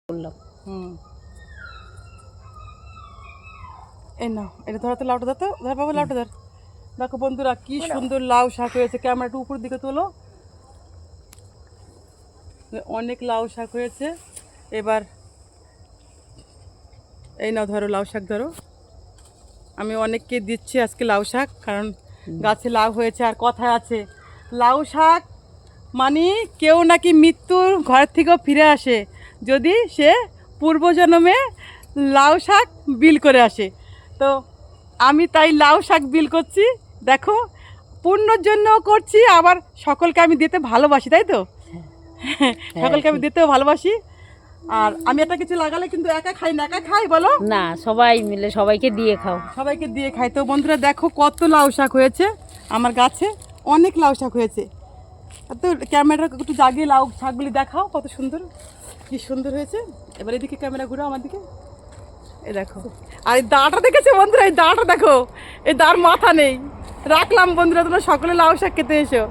করলাম। এই নাও, এটা ধরো তো, লাউটা ধর তো, ধর বাবা, লাউটা ধর। দেখো বন্ধুরা, কি সুন্দর লাউ শাক হয়েছে। ক্যামেরাটা উপর দিকে তোলো। অনেক লাউ শাক হয়েছে। এবার এই নাও, ধরো লাউ শাক ধরো। আমি অনেককে দিচ্ছি আজকে লাউ শাক, কারণ গাছে লাউ হয়েছে। আর কথায় আছে, লাউ শাক মানে কেউ নাকি মৃত্যুর ঘর থেকেও ফিরে আসে যদি সে পূর্বজন্মে লাউ শাক বিল করে আসে। তো আমি তাই লাউ শাক বিল করছি। দেখো, পূর্ণর জন্যও করছি, আবার সকলকে আমি দিতে ভালোবাসি, তাই তো? সকলকে আমি দিতেও ভালোবাসি। আর আমি একটা কিছু লাগালে কিন্তু একা খাই না। একা খাই বলো না, সবাই মিলে সবাইকে দিয়ে খাও। সবাইকে দিয়ে খাই। তো বন্ধুরা দেখো, কত লাউ শাক হয়েছে আমার গাছে। অনেক লাউ শাক হয়েছে। তো ক্যামেরা একটু জাগিয়ে লাউ শাকগুলি দেখাও, কত সুন্দর, কি সুন্দর হয়েছে। এবার এদিকে ক্যামেরা ঘুরো আমার দিকে। এই দেখো, আর এই দাঁড়টা দেখেছো বন্ধুরা? এই দাঁড়টা দেখো, এই দাঁড় মাথা নেই। রাখলাম বন্ধুরা, তোমরা সকলে লাউ শাক খেতে এসো।